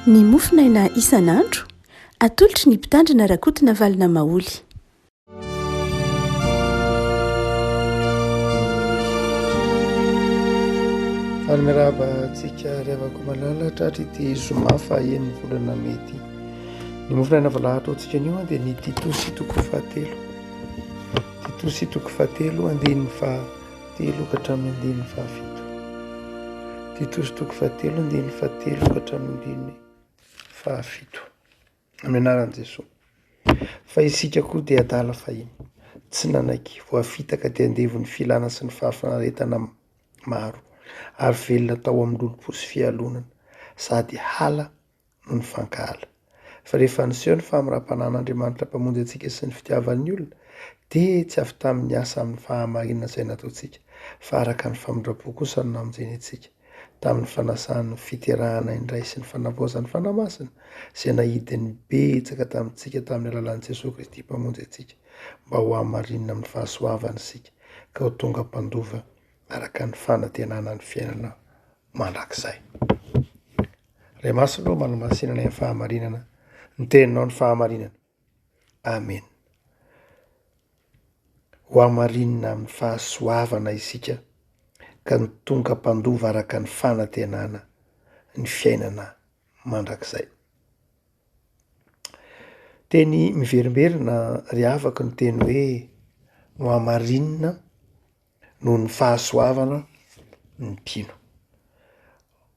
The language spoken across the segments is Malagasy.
ny mofinaina isan'andro atolotry ny mpitandrina rakotina valina maoly. Ary miarahaba antsika riavako malala tratry ity zoma fahaeniny volana mety ny mofinaina valahatra antsika anio dia ny titosy toko fahatelo, titosy toko fahatelo andininy fahatelo ka hatramin'ny andininy fahafito, titosy toko fahatelo andininy fahatelo ka hatramin'ny andininy fahafito amin'ny anaran'i Jesosy. Fa isika koa dia adala fahiny, tsy nanaiky, voafitaka dia andevo ny filana sy ny fahafinaretana maro, ary velona tao amin'ny lolo-po sy fialonana, sady hala no ny fankahala. Fa rehefa niseho ny famirapanan'Andriamanitra mpamonjy antsika sy ny fitiavan'ny olona, dia tsy avy tamin'ny asa amin'ny fahamarinana izay nataontsika, fa araka ny famindrapo kosa no namonjeny antsika, tamin'ny fanasany fiterahana indray sy ny fanavoazany fanamasina, izay nahidiny betsaka tamintsika tamin'ny alalan'i Jesosy Kristy mpamonjy antsika, mba ho hamarinina amin'ny fahasoavana isika, ka ho tonga mpandova araka ny fanantenana ny fiainana mandrakizay. Ray masina manamasinana ny fahamarinana, ny teninao ny fahamarinana. Amen. Ho hamarinina amin'ny fahasoavana isika, ka ny tonga mpandova araka ny fanantenana ny fiainana mandrakizay. Teny miverimberina ry avaka ny teny hoe ho hamarinina noho ny fahasoavana ny mpino.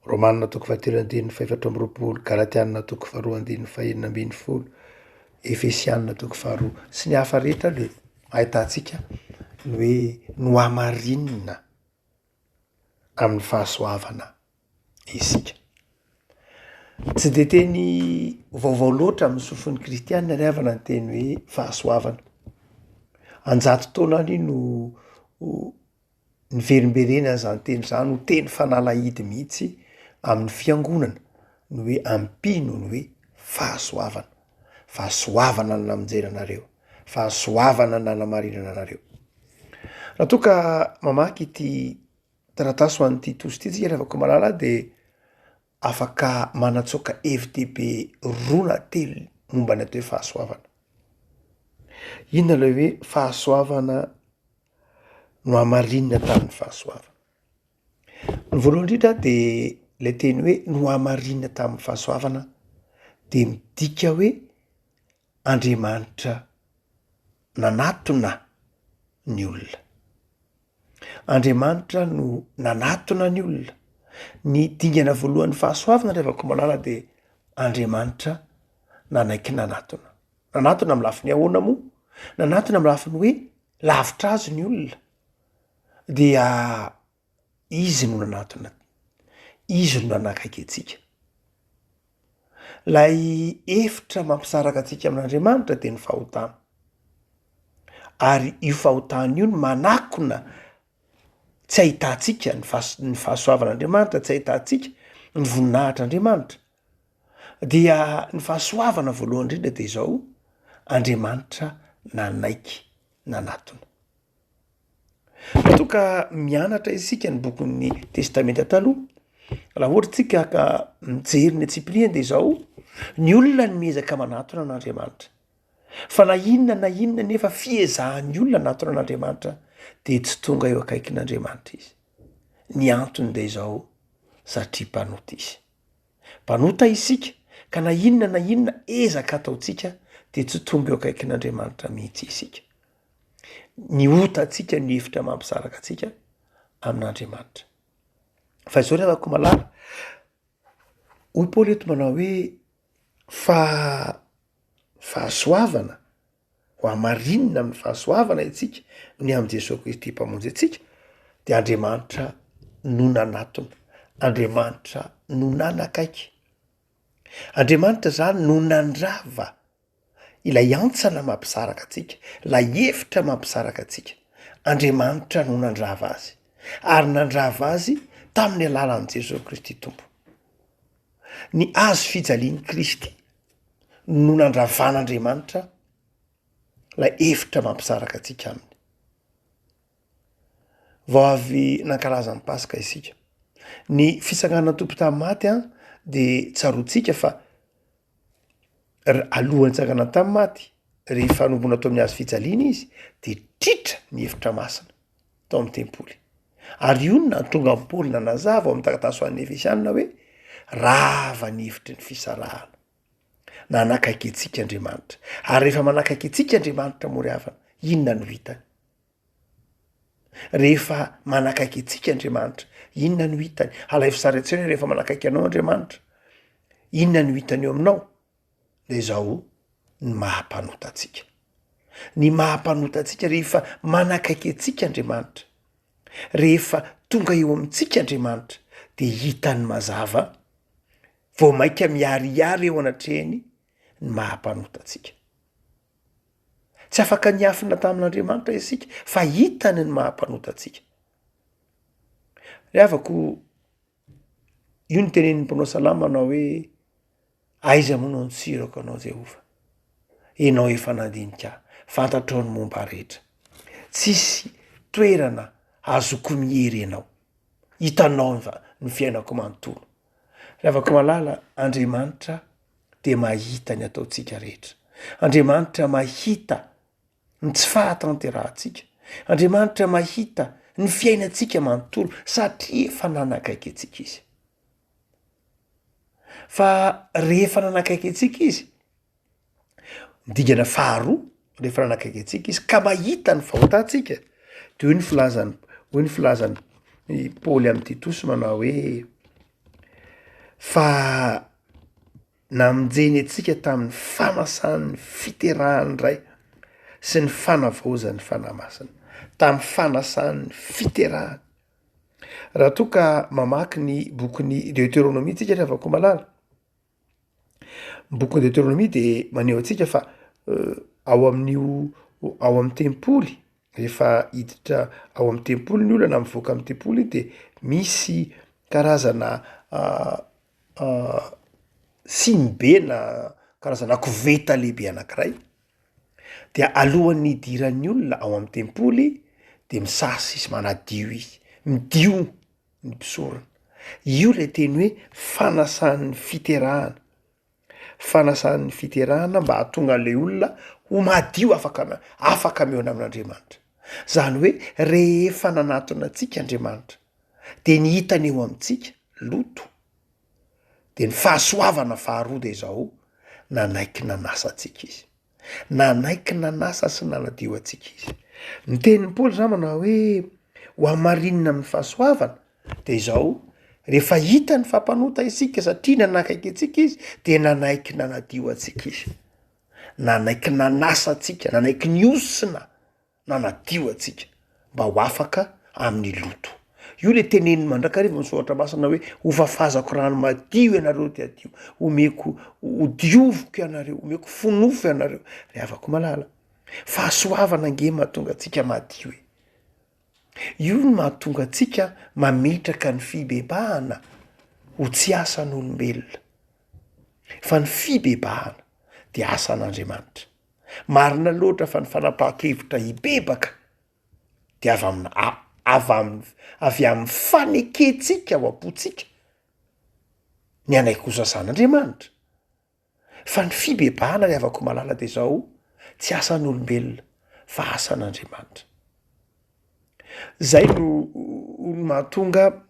Romanina toko fahatelo andininy fahaefatra amby roapolo, Galatianina toko faharoa andininy fahaenina ambin'ny folo, Efesianina toko faharoa sy ny hafa rehetra le ahitantsika ny hoe no hamarinina amin'ny fahasoavana isika. Tsy dia teny vaovao loatra amin'ny sofon'ny kristianina ny havana ny teny hoe fahasoavana. Anjato taona any no ny verimberena zany teny zany ho teny fanalahidy mihitsy amin'ny fiangonana ny hoe ampino ny hoe fahasoavana, fahasoavana ny namonjena anareo, fahasoavana ny nanamarinana anareo. Raha toa ka mamaky ity taratasy ho an'ny titosy ity tsika rehefa malala dia afaka manatsoaka hevin-dehibe roa na telo momba ny atao hoe fahasoavana. Inona ilay hoe fahasoavana no hamarinina tamin'ny fahasoavana? Ny voalohany indrindra dia ilay teny hoe no hamarinina tamin'ny fahasoavana dia midika hoe Andriamanitra nanatona ny olona. Andriamanitra no nanatona ny olona. Ny dingana voalohan'ny fahasoavana rehefa malala dia Andriamanitra nanaiky nanatona. Nanatona amin'ny lafiny ahoana moa? Nanatona amin'ny lafiny hoe lavitra azy ny olona. Dia izy no nanatona, izy no nanakaiky antsika. Lay hevitra mampisaraka antsika amin'Andriamanitra dia ny fahotana. Ary io fahotana io no manakona tsy ahitantsika ny fahasoavan'Andriamanitra, tsy ahitantsika ny voninahitr'Andriamanitra. Dia ny fahasoavana voalohany indrindra dia izao, Andriamanitra nanaiky nanatona. Raha toa ka mianatra isika ny bokin'ny testamenta taloha, raha ohatra tsika ka mijery ny Atsipriany dia izao, ny olona ny miezaka manatona an'Andriamanitra. Fa na inona nefa fiezahan'ny olona nanatona an'Andriamanitra dia tsy tonga eo akaikin'Andriamanitra izy. Ny antony dia izao, satria mpanota izy. Mpanota isika, ka na inona ezaka ataontsika dia tsy tonga eo akaikin'Andriamanitra mihitsy isika. Ny otantsika ny hevitra mampisaraka antsika amin'Andriamanitra. Fa izao rehefa malala, hoy Paoly eto manao hoe fahasoavana, ho hamarinina amin'ny fahasoavana isika ny amin'i Jesosy Kristy mpamonjy antsika, dia Andriamanitra no nanatona, Andriamanitra no nanakaiky. Andriamanitra zany no nandrava ilay antsana mampisaraka antsika, ilay hevitra mampisaraka antsika. Andriamanitra no nandrava azy, ary nandrava azy tamin'ny alalan'i Jesosy Kristy tompo. Ny azo fijalian'i Kristy no nandravan'Andriamanitra ilay hevitra mampisaraka antsika aminy. Vao avy nankalaza ny Pasika isika. Ny fisanganana tompo tamin'ny maty de tsarotsika fa alohan'ny tsakana tamy maty rehefa anombona atao amin'ny azo fijaliana izy de tritra ny hevitra masina tao amin'ny tempoly ary ionona tonga am'polina nazava ao amin'ny takataso an'ny efesianina hoe rava ny hevitry ny fisarahana nanakaiky antsika Andriamanitra ary rehefa manakaiky antsika Andriamanitra mory havana inona no hitany rehefa manakaiky antsika Andriamanitra inona no hitany alay fisaratseny rehefa manakaiky anao Andriamanitra inona no hitany eo aminao de zao ny mahampanotatsika ny mahampanotatsika rehefa manakaiky antsika Andriamanitra rehefa tonga eo amintsika Andriamanitra de hitany mazava vao maika miariary eo anatrehany ny mahampanotatsika tsy afaka niafina tamin'Andriamanitra isika fa hitany ny mahampanotatsika rehavako io ny tenen'ny mpanao salama anao hoe aiza moa no ntsirako anao Jehova enao efa nandinika fantatrao ny momba rehetra tsisy toerana azoko mihery ianao hitanao ny fiainako manontolo rehavako malala Andriamanitra de mahita ny ataotsika rehetra Andriamanitra mahita ny tsy fahatanterahantsika Andriamanitra mahita ny fiainantsika manontolo satria efa nanakaiky antsika izy fa rehefa nanakaiky antsika izy midigana faharoa rehefa nanakaiky antsika izy ka mahita ny fahotantsika de hoe ny filazany Paoly amin'ny Titosy manao hoe fa namonjeny antsika tamin'ny fanasan'ny fiterahany ray sy ny fanavaozan'ny fanahy masina tamin'ny fanasan'ny fiterahany raha toa ka mamaky ny bokin'ny Deutéronomie tsika rehavako malala bokin'ny Deutéronomie de maneho antsika fa ao amin'ny tempoly rehefa hiditra ao amin'ny tempoly ny olona mivoaka amin'ny tempoly de misy karazana simbe na karazana koveta lehibe anankiray de alohan'ny hidiran'ny olona ao amin'ny tempoly de misasy izy manadio izy midio ny mpisorona io le teny hoe fanasan'ny fiterahana mba hahatonga an'le olona ho madio afaka miona amin'Andriamanitra zany hoe rehefa nanatona antsika Andriamanitra de ny hitany eo amintsika loto de ny fahasoavana faharoa de zao nanaiky nanasa antsika izy nanaiky nanasa sy nanadio antsika izy ny tenin'ny Paoly zany manao hoe ho amarinina amin'ny fahasoavana de zao rehefa hita ny fampanota isika satria nanakaiky antsika izy de nanaiky nanadio antsika izy nanaiky nanasa antsika nanaiky niosina nanadio antsika mba ho afaka amin'ny loto io le teneniny mandrakariva misoratra masina hoe ho fafazako rano madio ianareo ty adio omeko ho diovoko ianareo omeko fonofo ianareo rehavako malala fahasoavana nge mahatonga antsika madio e io ny mahatonga antsika mametraka ny fibebahana ho tsy asan'olombelona fa ny fibebahana de asan'Andriamanitra marina loatra fa ny fanapahan-kevitra hibebaka de avy amin'ny fanekentsika ho apotsika ny anaiky ho sasan'Andriamanitra fa ny fibebahana rehavako malala de zao tsy asan'olombelona fa asan'Andriamanitra zay no mahatonga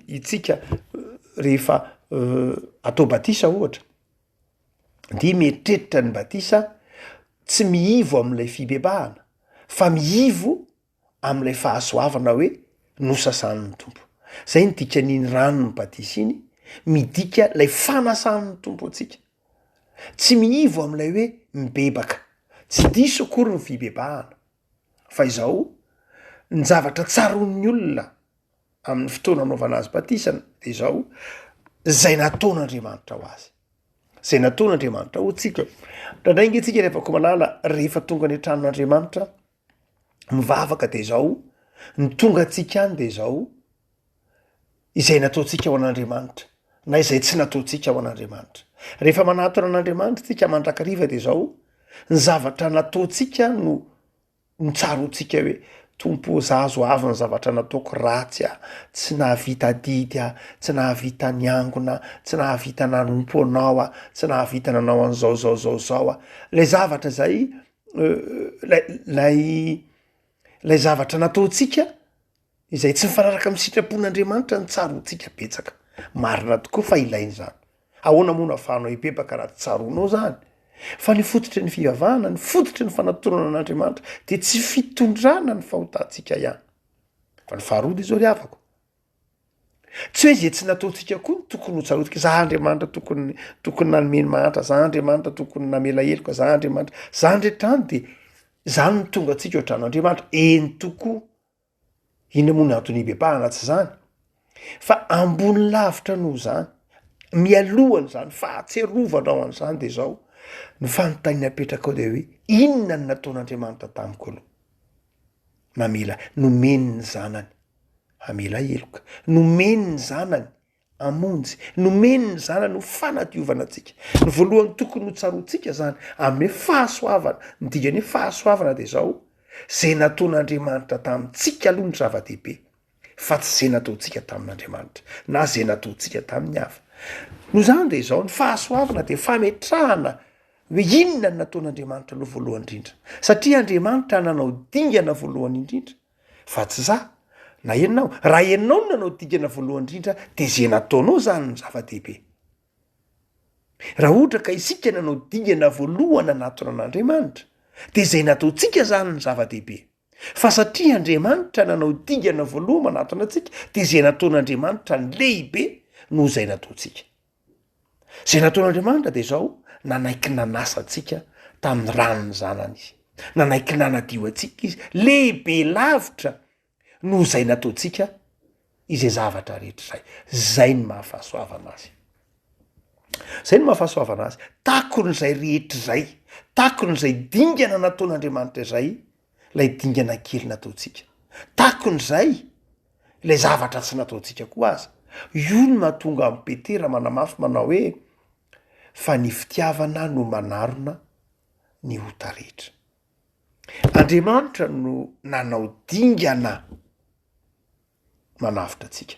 itsika rehefa atao batisa ohatra de mieritreritra ny batisa tsy miivo amin'ilay fibebahana fa miivo amin'ilay fahasoavana hoe nosasan'ny tompo zay ny dikan'iny rano ny batisa iny midika lay fanasan'ny tompo atsika tsy miivo amin'ilay hoe mibebaka tsy diso akory ny fibebahana fa izao ny zavatra tsaron'ny olona amin'ny fotoana anaovana azy batisana de zao zay nataon'Andriamanitra ho azy zay nataon'Andriamanitra ho tsika ndraindraingy tsika rehefa malala rehefa tonga ny tranon'Andriamanitra mivavaka de zao ny tonga atsika any de zao izay nataotsika ho an'Andriamanitra na izay tsy nataotsika ho an'Andriamanitra rehefa manatona an'Andriamanitra tsika mandrakariva de zao ny zavatra nataotsika no tsarotsika hoe tompo zazo avy ny zavatra nataoko ratsy a, tsy nahavita didy a, tsy nahavita niangona, tsy nahavita nanompo anao a, tsy nahavita nanao an'zao a, lay zavatra zay lay zavatra nataotsika izay tsy mifanaraka amin'ny sitrapon'Andriamanitra ny tsaroantsika betsaka. Marina tokoa fa ilainy zany. Ahoana moa nafahanao hipepaka raha tsaroanao zany? Fa ny fototry ny fivavahana, ny fototry ny fanatonana an'Andriamanitra de tsy fitondrana ny fahotantsika ihany. Fa ny faharoa de zao ry havako. Tsy hoe zay tsy nataontsika koa ny tokony ho tsarotsika. Za Andriamanitra tokony nanomeny mahatra, za Andriamanitra tokony namela heloka, za Andriamanitra, za ndretrany de zany ny tonga antsika ohatran'Andriamanitra. Eny tokoa. Ina moa ny antony hibebahana tsy zany? Fa ambony lavitra noho zany, mialohany zany, fahatserovanao an'izany de zao ny fanontaniana apetraka ao de hoe inona ny nataon'Andriamanitra tamiko aloha? Mamela nomeny ny zanany hamela heloka, nomeny ny zanany amonjy, nomeny ny zanany ho fanadiovana antsika. Ny voalohany tokony ho tsaroantsika zany amin'ny fahasoavana, ny dingany fahasoavana de zao zay nataon'Andriamanitra tamintsika aloha ny zava-dehibe, fa tsy zay nataontsika tamin'Andriamanitra na zay nataontsika tamin'ny hafa. No zany de zao ny fahasoavana de fametrahana hoe inona ny nataon'Andriamanitra aloha voalohany indrindra, satria Andriamanitra nanao dingana voalohany indrindra, fa tsy za na ianao. Raha ianao no nanao dingana voalohany indrindra de zay nataonao zany ny zava-dehibe. Raha ohatra ka isika nanao dingana voalohany anatona an'Andriamanitra de zay nataontsika zany ny zava-dehibe. Fa satria Andriamanitra nanao dingana voalohany manatona antsika de zay nataon'Andriamanitra ny lehibe no zay nataontsika. Zay nataon'Andriamanitra de zao nanaiky nanasa antsika tamin'ny ranony zanany izy, nanaiky nanadio antsika izy lehibe lavitra no zay nataontsika izay zavatra rehetra zay. Zay ny mahafahasoavana azy. Zay ny mahafahasoavana azy. Takon'izay rehetra zay, takon'izay dingana nataon'Andriamanitra izay, lay dingana kely nataontsika. Takon'izay lay zavatra tsy nataontsika koa aza. Io no mahatonga amin'ny Petera manamafy manao hoe fa ny fitiavana no manarona ny ota rehetra. Andriamanitra no nanao dingana manavitra atsika.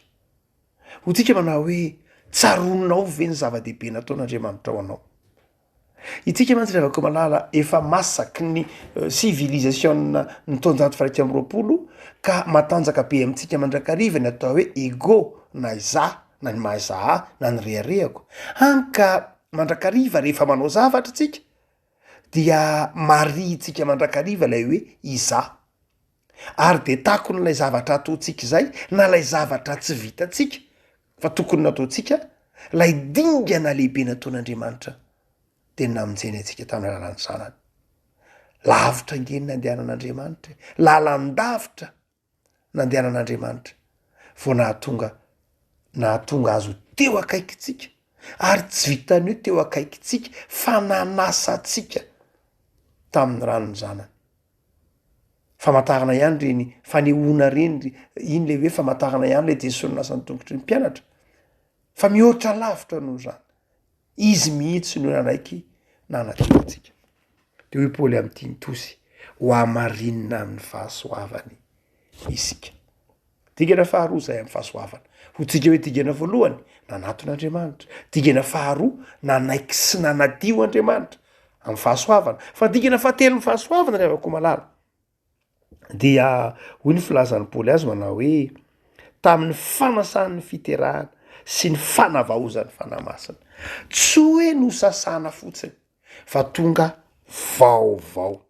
Ho tsika manao hoe tsaronao ve ny zava-dehibe nataon'Andriamanitra ao anao? Itsika mantsy ravako malala efa masaky ny civilisation ny taonjato faraika amby roapolo ka matanjaka be amintsika mandrakariva ny atao hoe ego na iza na ny mahazaha na ny reharehako. Hanka mandrakariva rehefa manao zavatra tsika dia maritsika mandrakariva lay hoe iza. Ary de takon'lay zavatra ataontsika izay na lay zavatra tsy vitatsika fa tokony nataontsika lay dingana lehibe nataon'Andriamanitra de namonjeny antsika tamin'ny lalan'ny zanany. Lavitra ingeny nandehanan'Andriamanitra, lalandavitra nandehanan'Andriamanitra vao nahatonga azo teo akaikitsika, ary tsy vitany hoe teo akaikitsika fa nanasatsika tamin'ny ranony zanany. Famantarana ihany reny fanehoana reny, iny le hoe famantarana ihany le Jesosy nasany tongotry ny mpianatra, fa mihoatra lavitra noho zany. Izy mihitsy no nanaiky nanadio antsika. De hoe Paoly amin'ny Tinitosy, ho amarinina amin'ny fahasoavany isika. Dingana faharoa zay amin'ny fahasoavana. Ho tsika hoe dingana voalohany nanaton'Andriamanitra, dingana faharoa nanaiky sy nanadio Andriamanitra amin'ny fahasoavana, fa dingana fahatelo ny fahasoavana ravako malala dia hoy ny filazan'ny Paoly azy manao hoe tamin'ny fanasan'ny fiterahana sy ny fanavaozan'ny fanamasina. Tsy hoe nosasana fotsiny fa tonga vaovao.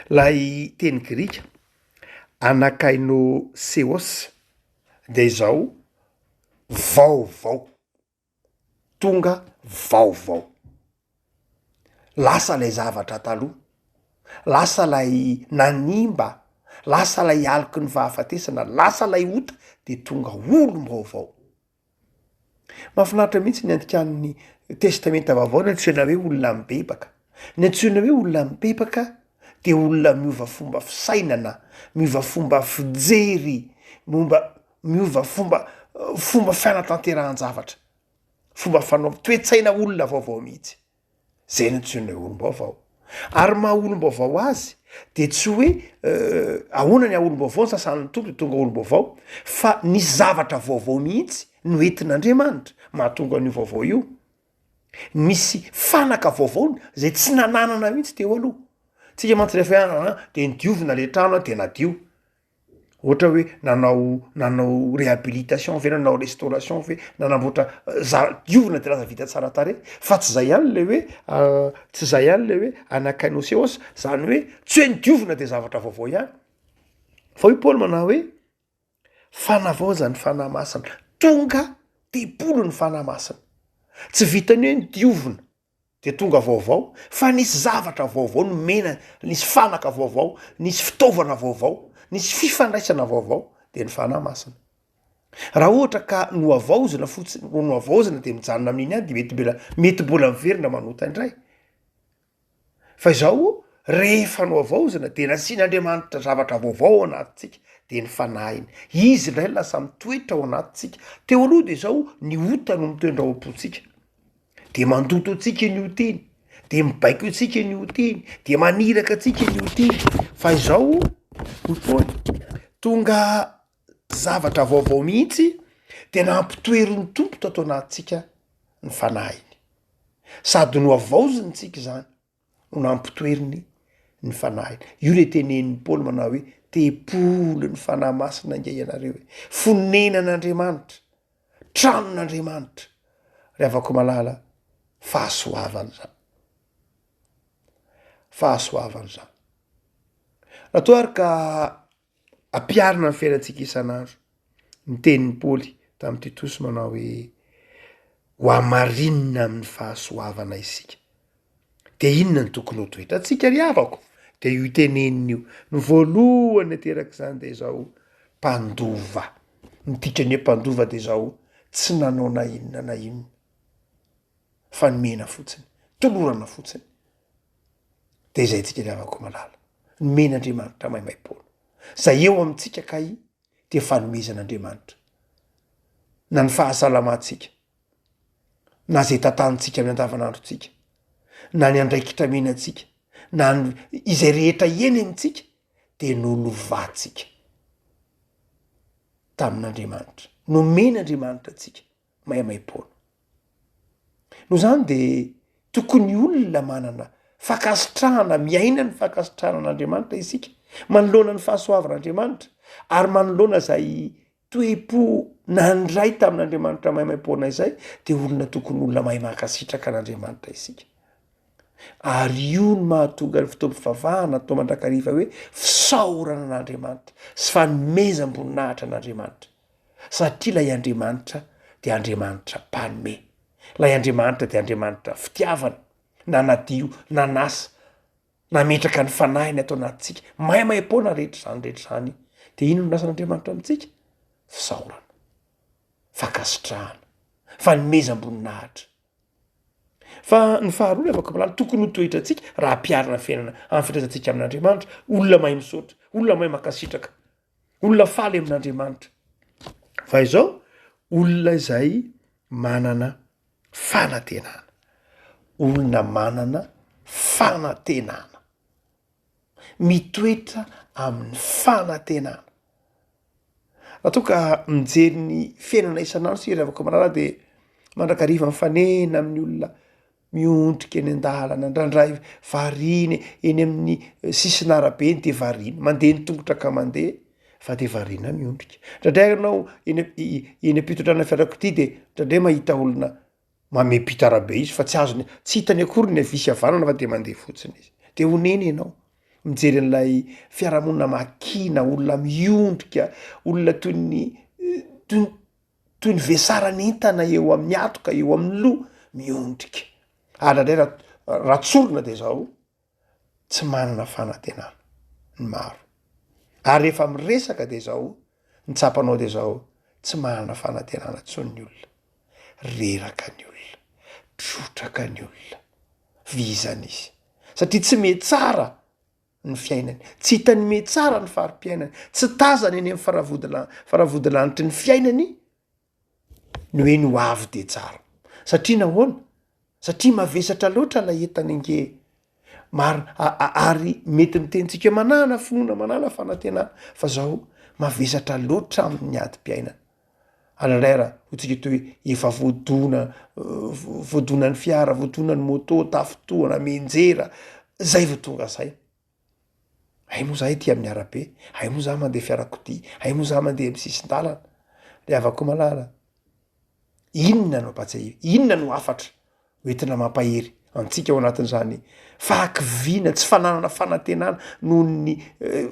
Lay teny Grika anakaino seos de zao vaovao, tonga vaovao. Lasa lay zavatra taloha, lasa lay nanimba, lasa lay aloky ny fahafatesana, lasa lay ota de tonga olom-baovao. Mahafinaritra mihitsy ny andikan'ny testamenta vaovao ny antsoina hoe olona mibebaka. Ny antsoina hoe olona mibebaka de olona miova fomba fisainana, miova fomba fijery, miova fomba fiainatanteran-javatra, fomba fanao toetsaina olona vaovao mihitsy. Zay ny antsoina hoe olom-baovao. Ary maha olom-baovao azy de tsy hoe ahonany aolom-baovao ny sasan'ny tompo tonga olom-baovao fa nisy zavatra vaovao mihitsy no entin'andriamanitra mahatonga an'io vaovao io. Misy fanaka vaovao zay tsy nananana mihitsy teo aloha. Tsika mantsy de nidiovina le trano de nadio. Ohatra hoe nanao réhabilitation ve nanao restauration ve nanamboatra diovina de laza vita tsara tare fa tsy zay ihany le hoe tsy zay ihany le hoe anakainao seos zany hoe tsy hoe nidiovina de zavatra vaovao ihany fa io Paoly manao hoe fanavaoza ny fanahy masina tonga tepolo ny fanahy masina tsy vitany hoe nidiovina de tonga vaovao fa nisy zavatra vaovao no mena nisy fanaka vaovao nisy fitaovana vaovao nisy fifandraisana vaovao de ny fanahy masina. Raha ohatra ka no avaozina fotsiny no avaozina de mijanona amin'iny ihany de mety mbola miverina manota indray. Fa izao rehefa no avaozina de nasian'Andriamanitra zavatra vaovao ao anatintsika de ny fanahy iny. Izy indray lasa mitoetra ao anatintsika. Teo aloha de zao ny ota no mitoendra ao am-pontsika. De mandoto antsika iny oteny, de mibaiko antsika iny oteny, de maniraka antsika iny oteny. Fa izao tonga zavatra vaovao mihitsy de nampitoerin'ny tompo tato anatintsika ny fanahy iny. Sady no avaoziny tsika zany no nampitoeriny ny fanahy iny. Io le tenen'ny Paoly manao hoe tepolo ny fanahy masina inge ianareo hoe fonenan'Andriamanitra, tranon'Andriamanitra ry havako malala fahasoavany zany. Fahasoavany zany. Raha ary ka ampiarina ny fiainantsika isan'andro ny tenin'ny Paoly tamin'ny Titosy manao hoe ho amarinina amin'ny fahasoavana isika. De inona ny tokony ho toetra antsika ry havako? De io teneniny io ny voalohany ateraka zany de zao mpandova. Ny ditrany hoe mpandova de zao tsy nanao na inona fa nomena fotsiny, tolorana fotsiny. De zay tsika ry havako malala. Nomen'Andriamanitra maimai-poana. Zay eo amintsika ka i de fanomezan'Andriamanitra. Na ny fahasalamantsika, na zay tantanitsika amin'ny andavanandrotsika, na ny andraikitra menantsika, na izay rehetra ieny amintsika de nolovatsika tamin'Andriamanitra. Nomen'Andriamanitra atsika maimai-poana. No zany de tokony olona manana fakasitrahana miaina ny fakasitranan'Andriamanitra isika, manoloana ny fahasoavan'Andriamanitra ary manoloana zay toe-po nandray tamin'Andriamanitra maimai-poana izay de olona tokony olona mahay mahakasitraka an'Andriamanitra isika. Ary io no mahatonga ny fitoam-pivavahana atao mandrakariva hoe fisaorana an'Andriamanitra sy fanomezam-boninahitra an'Andriamanitra. Satria lay Andriamanitra de Andriamanitra mpanome. Lay Andriamanitra de Andriamanitra fitiavana, nanadio, nanasa, nametraka ny fanahiny atao anatintsika. Maimai-poana rehetra zany. De ino no nasan'Andriamanitra amintsika? Fisaorana, fakasitrahana, fanomezam-boninahitra. Fa ny faharoa afaka malala tokony ho toetra antsika raha ampiarina fiainana amin'ny fitrantsika amin'Andriamanitra, olona mahay misaotra, olona mahay makasitraka, olona faly amin'Andriamanitra. Fa izao olona izay manana fanantenana. Olona manana fanantenana. Mitoetra amin'ny fanantenana. Raha toa ka mijery ny fiainana isan'andro sika ry havako malala de mandrakariva mifanena amin'ny olona miondrika eny an-dalana, ndraindray variny eny amin'ny sisin'arabe de variny, mandeha ny tongotra ka mandeha fa de varina miondrika. Ndraindray ianao eny am-pitondrana fiarakodia de ndraindray mahita olona mamepita arabe izy fa tsy hitany akory ny avisy havanana fa de mandeha fotsiny izy. De honeny ianao mijery an'ilay fiarahamonina makina, olona miondrika, olona toy ny vesarany entana eo amin'ny atoka, eo amin'ny loha miondrika. Ndraindray ratsorina de zao tsy manana fanantenana ny maro. Ary rehefa miresaka de zao ny tsapanao de zao tsy manana fanantenana tsony ny olona. Reraka ny olona, trotraka ny olona, vizana izy. Satria tsy metsara ny fiainany, tsy hitany metsara ny fari-piainany, tsy tazany eny amin'ny faravodilanitry ny fiainany ny hoe ny ho avy de tsara. Satria nahoana? Satria mavesatra loatra lay entany inge. ary mety mitentsika manana finoana manana fanantenana fa zao mavesatra loatra amin'ny ady-piainana alalera hotsika to hoe efa voadonany fiara voadonany moto tafotoana menjera zay vo tonga zay ay moa zahay ty amin'ny arabe ay moa za mandeha fiarakodia ay moa za mandeha am'sisin-dalana le avako malala inona no patsa inona no afatra hoentina mampahery antsika ao anatin'izany fahakiviana tsy fananana fanantenana noho ny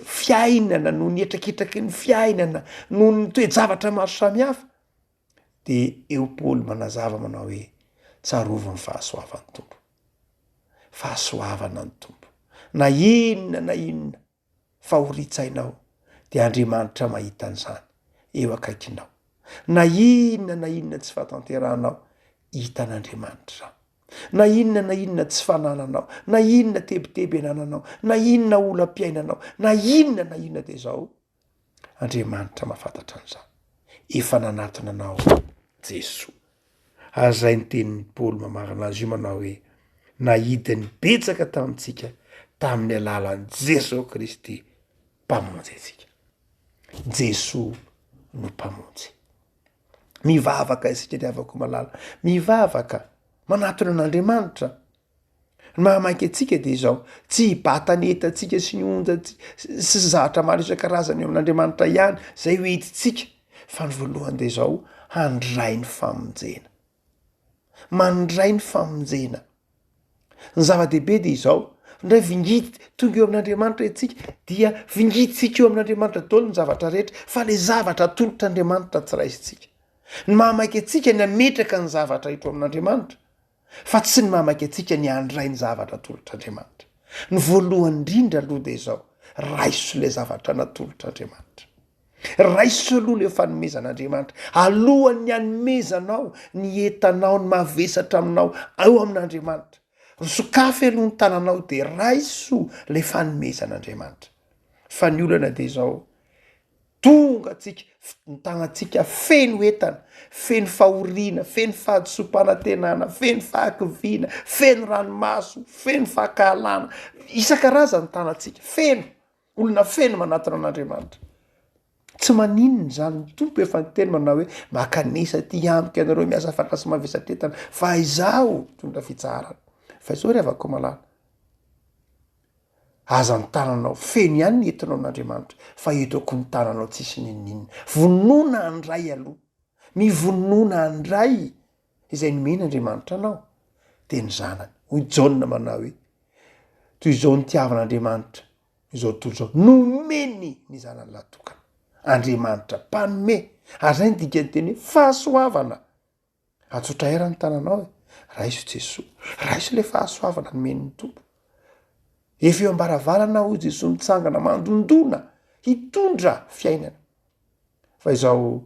fiainana noho ny etraketraky ny fiainana noho ny toe-javatra maro samihafa de eo Paoly manazava manao hoe tsarovy ny fahasoavan'ny tompo fahasoavana ny tompo na inona fa horitsainao de Andriamanitra mahita an'izany eo akaikinao na inona tsy fatanteranao hitan'Andriamanitra na inona tsy fanananao na inona tebiteby anananao na inona olam-piainanao na inona de zao Andriamanitra mahafantatra an'izany efa nanatona anao Jesosy azay ny tenin'ny Paoly mamarana azy io manao hoe nahidiny betsaka tamintsika tamin'ny alalan'i Jesosy Kristy mpamonjy antsika Jesosy no mpamonjy mivavaka isika ny avako malala mivavaka manatona an'Andriamanitra mahamaiky atsika de zao tsy bataneta atsika sy ny onja sy zatra maro isan-karazany eo amin'Andriamanitra ihany zay ho hititsika fa ny voalohany de zao handray ny famonjena mandray ny famonjena ny zava-dehibe de izao ndray vingity tonga eo amin'Andriamanitra etsika dia vingititsika eo amin'Andriamanitra daholo ny zavatra rehetra fa le zavatra tolotr'Andriamanitra tsy raisitsika ny mahamaiky atsika ny ametraka ny zavatra hito amin'Andriamanitra fa tsy ny mahamaiky atsika ny andray ny zavatra tolotr'Andriamanitra ny voalohany indrindra aloha de zao raiso le zavatra natolotr'Andriamanitra raiso aloha le fanomezan'Andriamanitra alohan'ny hanomezanao ny entanao ny mavesatra aminao ao amin'Andriamanitra sokafy aloha ny tananao de raiso le fanomezan'Andriamanitra fa ny olana de zao tonga atsika ny tagnatsika feno entana feno fahoriana feno fahadisom-panantenana feno fahakiviana feno ranomaso feno fahakahalana isan-karazany tanatsika feno olona feno manatona an'Andriamanitra tsy maninona zany ny tompo efa nyteny manao hoe makanesa ty amika anareo miasa fatra sy mavesatretana fa izao tondra fitsarana fa izao ry avako malala aza ny tananao feno ihany ny entinao amin'Andriamanitra fa etoko ny tananao tsisy ninninna vonona andray aloha mivonona andray izay nomena Andriamanitra anao de ny zanany hoy Jaona manao hoe toy izao ny tiavan'Andriamanitra izao tontolo zao nomeny ny zanany latokana Andriamanitra mpanome ary zay ny dikany teny hoe fahasoavana atsotra era ny tananao raiso Jesosy raiso le fahasoavana nomen'ny tompo efa eo ambaravarana ho Jesosy mitsangana mandondona hitondra fiainana fa izao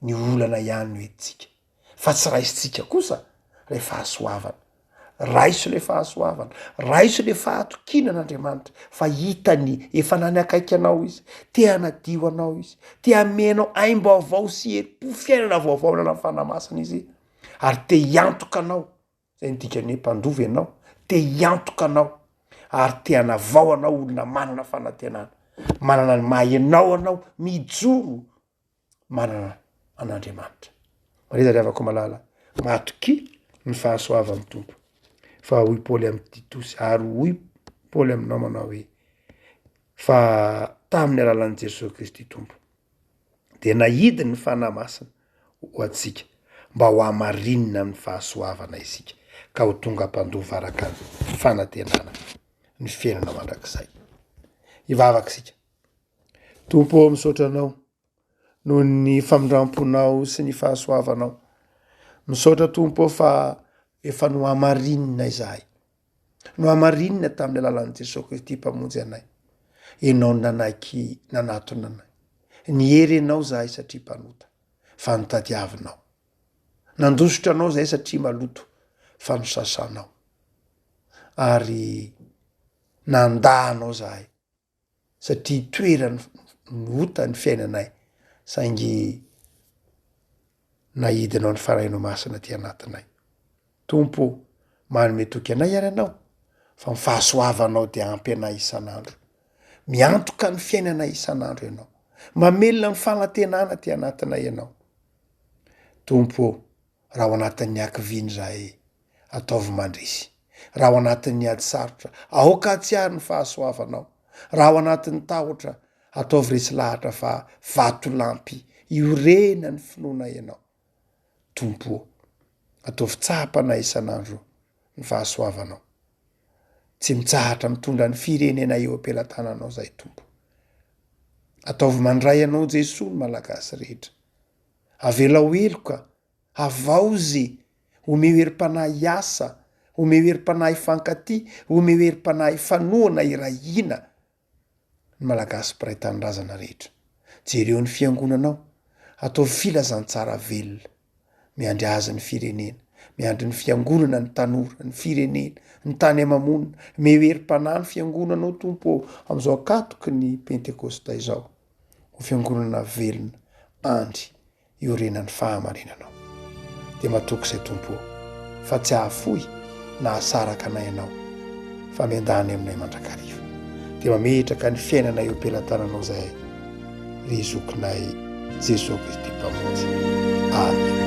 ny olana ihany hoentsika fa tsy raisitsika kosa le fahasoavana raiso le fahasoavana raiso le fahatokinan'Andriamanitra fa hitany efa nany akaiky anao izy te hanadio anao izy te hamenao aim-baovao sy herim-po fiainana vaovao nana fanamasana izy ary te hiantoka anao zay ny dikany hoe mpandovy ianao te hiantoka anao ary te hanavao anao olona manana fanantenana manana ny mahaenao anao mijoro manana an'Andriamanitra mareza ry avako malala matoky ny fahasoavan'ny tompo fa hoy Paoly amin'ny Titosy ary hoy Paoly aminao manao hoe fa tamin'ny alalan'i Jesosy Kristy tompo de nahidiny ny fanahy masina ho atsika mba ho hamarinina amin'ny fahasoavana isika ka ho tonga mpandova araka ny fanantenana ny fiainana mandrakizay ivavaka isika tompo misaotra anao noho ny famindramponao sy ny fahasoavanao misaotra tompo fa efa no hamarinina izahay no hamarinina tamin'ny alalan'i Jesosy Kristy mpamonjy anay enao nanaiky nanatona anay ny hery anao zahay satria mpanota fa notadiavinao nandositra anao zahay satria maloto fa nosasanao ary nandahanao zahay satria toerany ota ny fiainanay saingy nahidinao ny farahinao masina ty anatinay tompo manome toky anay ary anao fa ny fahasoavanao dia ampy anay isan'andro. Miantoka ny fiainana isan'andro ianao. Mamelona ny fanantenana ty anatinay ianao. Tompo, raha ao anatin'ny ankiviany zahay, ataovy mandrisy. Raha ao anatin'ny ady sarotra, aoka atsiary ny fahasoavanao. Raha ao anatin'ny tahotra, ataovy resy lahatra fa vato lampy iorena ny finoana ianao. Tompo, ataovy tsapanay isan'andro ny fahasoavanao. Tsy mitsahatra mitondra ny firenena eo am-pelatananao zay tompo. Ataovy mandray anao Jesosy ny malagasy rehetra. Avela ho eloka, avao ze, omeo herim-panahy asa, omeo herim-panahy fankaty, omeo herim-panahy fanoana irahina ny malagasy mpiray tanindrazana rehetra. Jereo ny fiangonanao, ataovy filazantsara velona, miandry azy ny firenena, miandry ny fiangonana ny tanora, ny firenena, ny tany amamonina, meo herim-panahy ny fiangonanao tompo am'izao akatoky ny pentekosta izao. Ho fiangonana velona, andry, iorenan'ny fahamarinanao. De matoky zay tompo, fa tsy ahafoy na asaraka anay ianao, fa miandany aminay mandrakariva. De mametraka ny fiainana eo am-pelatananao zay, ry zokinay Jesosy Kristy mpamonjy. Amen.